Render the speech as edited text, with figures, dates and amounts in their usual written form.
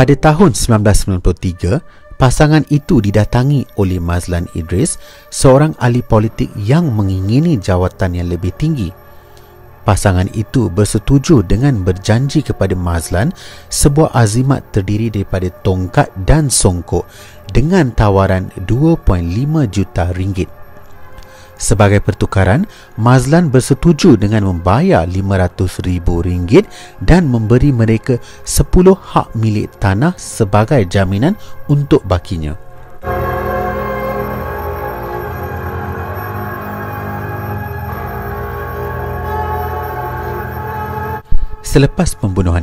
Pada tahun 1993, pasangan itu didatangi oleh Mazlan Idris, seorang ahli politik yang mengingini jawatan yang lebih tinggi. Pasangan itu bersetuju dengan berjanji kepada Mazlan sebuah azimat terdiri daripada tongkat dan songkok dengan tawaran 2.5 juta ringgit. Sebagai pertukaran, Mazlan bersetuju dengan membayar RM500,000 dan memberi mereka 10 hak milik tanah sebagai jaminan untuk bakinya. Selepas pembunuhan